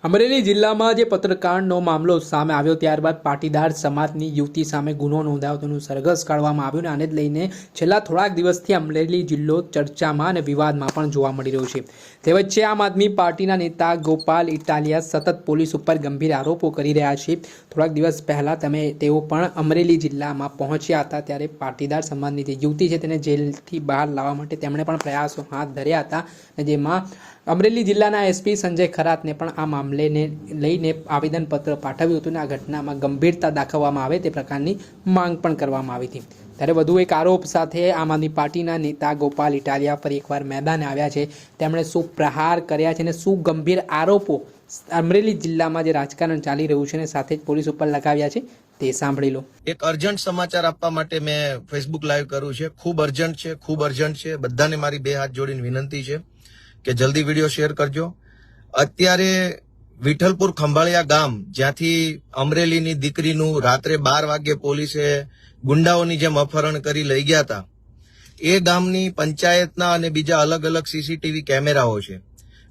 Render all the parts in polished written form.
અમરેલી જિલ્લામાં જે પત્રકારનો મામલો સામે આવ્યો ત્યારબાદ પાટીદાર સમાજની યુવતી સામે ગુનો નોંધાયો તેનું સરઘસ કાઢવામાં આવ્યું અને આને જ લઈને છેલ્લા થોડાક દિવસથી અમરેલી જિલ્લો ચર્ચામાં અને વિવાદમાં પણ જોવા મળી રહ્યો છે। તે વચ્ચે આમ આદમી પાર્ટીના નેતા ગોપાલ ઇટાલિયા સતત પોલીસ ઉપર ગંભીર આરોપો કરી રહ્યા છે। થોડાક દિવસ પહેલા તેઓ પણ અમરેલી જિલ્લામાં પહોંચ્યા હતા ત્યારે પાટીદાર સમાજની જે યુવતી છે તેને જેલથી બહાર લાવવા માટે તેમણે પણ પ્રયાસો હાથ ધર્યા હતા અને જેમાં અમરેલી જિલ્લાના એસપી સંજય ખરાતને પણ આ મામલેને લઈને આવેદનપત્ર પાઠવ્યું હતું અને આ ઘટનામાં ગંભીરતા દાખવવામાં આવે તે પ્રકારની માંગ પણ કરવામાં આવી હતી। ત્યારે વધુ એક આરોપ સાથે આમ આદમી પાર્ટીના નેતા ગોપાલ ઇટાલિયા ફરી એકવાર મેદાને આવ્યા છે। તેમણે શું પ્રહાર કર્યા છે અને શું ગંભીર આરોપો અમરેલી જિલ્લામાં જે રાજકારણ ચાલી રહ્યું છે અને સાથે જ પોલીસ ઉપર લગાવ્યા છે તે સાંભળી લો। એક અર્જન્ટ સમાચાર આપવા માટે મેં ફેસબુક લાઈવ કર્યું છે। ખૂબ અર્જન્ટ છે। બધાને મારી બે હાથ જોડીને વિનંતી છે કે જલ્દી વિડીયો શેર કરજો। અત્યારે વિઠ્ઠલપુર ખંભાળિયા ગામ જ્યાંથી અમરેલીની દીકરીનું રાત્રે 12 વાગ્યે પોલીસે ગુંડાઓની જેમ અપહરણ કરી લઈ ગયા હતા, એ ગામની પંચાયતના અને બીજા અલગ અલગ સીસીટીવી કેમેરાઓ છે।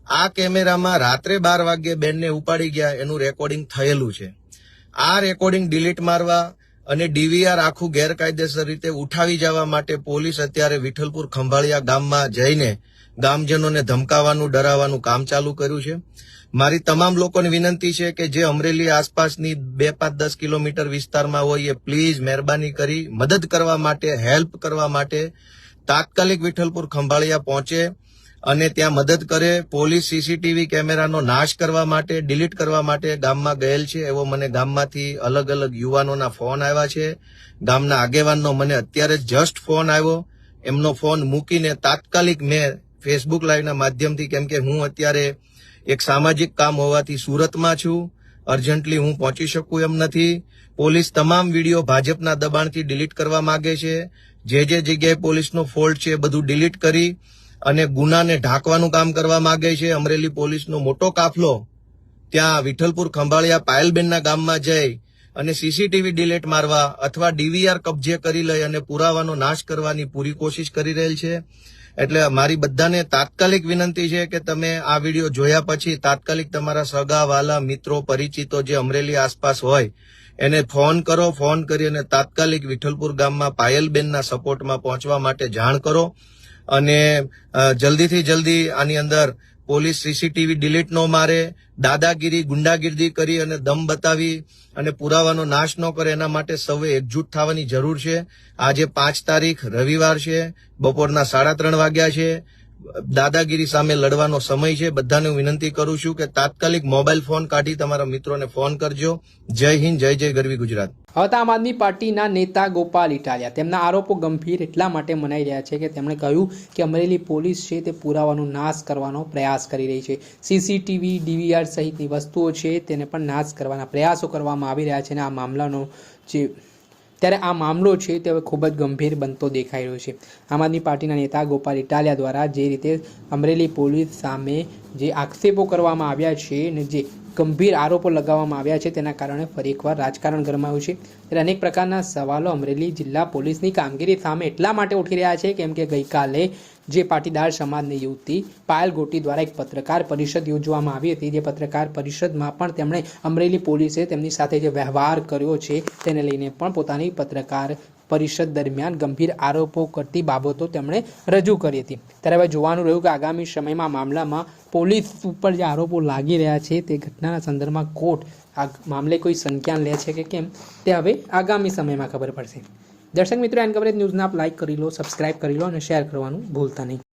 આ કેમેરામાં રાત્રે 12 વાગ્યે બેનને ઉપાડી ગયા એનું રેકોર્ડિંગ થયેલું છે। આ રેકોર્ડિંગ ડિલીટ મારવા અને ડીવીઆર આખું ગેરકાયદેસર રીતે ઉઠાવી જવા માટે પોલીસ અત્યારે વિઠ્ઠલપુર ખંભાળિયા ગામમાં જઈને ગામજનોને ધમકાવવાનું ડરાવવાનું કામ ચાલુ કર્યું છે। મારી તમામ લોકોને વિનંતી છે કે જે અમરેલી આસપાસની 2-5-10 કિલોમીટર વિસ્તારમાં હોય એ પ્લીઝ મહેરબાની કરી મદદ કરવા માટે, હેલ્પ કરવા માટે તાત્કાલિક વિઠ્ઠલપુર ખંભાળિયા પહોંચે અને ત્યાં મદદ કરે। પોલીસ સીસીટીવી કેમેરાનો નાશ કરવા માટે, ડિલીટ કરવા માટે ગામમાં ગયેલ છે એવો મને ગામમાંથી અલગ અલગ યુવાનોના ફોન આવ્યા છે। ગામના આગેવાનનો મને અત્યારે જસ્ટ ફોન આવ્યો। એમનો ફોન મૂકીને તાત્કાલિક મેં ફેસબુક લાઈવના માધ્યમથી, કેમ કે હું અત્યારે એક સામાજિક કામ હોવાથી સુરતમાં છું, અર્જન્ટલી હું પહોંચી શકું એમ નથી। પોલીસ તમામ વિડીયો ભાજપના દબાણથી ડિલીટ કરવા માંગે છે। જે જગ્યાએ પોલીસનો ફોલ્ટ છે બધું ડિલીટ કરી અને ગુનાને ઢાંકવાનું કામ કરવા માંગે છે। અમરેલી પોલીસનો મોટો કાફલો ત્યાં વિઠ્ઠલપુર ખંભાળિયા પાયલબેનના ગામમાં જઈ અને સીસીટીવી ડિલીટ મારવા અથવા ડીવીઆર કબજે કરી લઈ અને પુરાવાનો નાશ કરવાની પૂરી કોશિશ કરી રહેલ છે। એટલે મારી બધાને તાત્કાલિક વિનંતી છે કે તમે આ વિડીયો જોયા પછી તાત્કાલિક તમારા સગા વાલા મિત્રો પરિચિતો જે અમરેલી આસપાસ હોય એને ફોન કરો। ફોન કરી અને તાત્કાલિક વિઠ્ઠલપુર ગામમાં પાયલબેનના સપોર્ટમાં પહોંચવા માટે જાણ કરો અને જલ્દીથી જલ્દી આની અંદર પોલીસ સીસીટીવી ડિલીટ ન મારે, દાદાગીરી ગુંડાગીરી કરી અને દમ બતાવી અને પુરાવાનો નાશ ન કરે એના માટે સૌએ એકજૂટ થવાની જરૂર છે। આજે 5 તારીખ રવિવાર છે, બપોરના 3:30 વાગ્યા છે। દાદાગીરી સામે લડવાનો સમય છે। બધાને હું વિનંતી કરું છું કે તાત્કાલિક મોબાઈલ ફોન કાઢી તમારા મિત્રોને ફોન કરજો। જય હિન્દ, જય જય ગરવી ગુજરાત। હવે આમ આદમી પાર્ટીના નેતા ગોપાલ ઇટાલિયા તેમના આરોપો ગંભીર એટલા માટે મનાઈ રહ્યા છે કે તેમણે કહ્યું કે અમરેલી પોલીસ છે તે પુરાવાનો નાશ કરવાનો પ્રયાસ કરી રહી છે। સીસીટીવી, ડીવીઆર સહિતની વસ્તુઓ છે તેને પણ નાશ કરવાના પ્રયાસો કરવામાં આવી રહ્યા છે અને આ મામલાનો ત્યારે આ મામલો છે તે હવે ખૂબ જ ગંભીર બનતો દેખાઈ રહ્યો છે। આમ આદમી પાર્ટીના નેતા ગોપાલ ઇટાલિયા દ્વારા જે રીતે અમરેલી પોલીસ સામે જે આક્ષેપો કરવામાં આવ્યા છે અને જે ગંભીર આરોપો લગાવવામાં આવ્યા છે તેના કારણે ફરી એકવાર રાજકારણ ગરમાયું છે। ત્યારે અનેક પ્રકારના સવાલો અમરેલી જિલ્લા પોલીસની કામગીરી સામે એટલા માટે ઉઠી રહ્યા છે કેમ કે ગઈકાલે જે પાટીદાર સમાજની યુવતી પાયલ ગોટી દ્વારા એક પત્રકાર પરિષદ યોજવામાં આવી હતી, જે પત્રકાર પરિષદમાં પણ તેમણે અમરેલી પોલીસે તેમની સાથે જે વ્યવહાર કર્યો છે તેને લઈને પણ પોતાની પત્રકાર પરિષદ દરમિયાન ગંભીર આરોપો કરતી બાબતો તેમણે રજૂ કરી હતી। ત્યારે હવે જોવાનું રહ્યું કે આગામી સમયમાં મામલામાં પોલીસ ઉપર જે આરોપો લાગી રહ્યા છે તે ઘટનાના સંદર્ભમાં કોર્ટ આ મામલે કોઈ સંજ્ઞાન લે છે કે કેમ તે હવે આગામી સમયમાં ખબર પડશે। દર્શક મિત્રો, એન કવરેજ ન્યૂઝને આપ લાઇક કરી લો, સબસ્ક્રાઇબ કરી લો અને શેર કરવાનું ભૂલતા નહીં।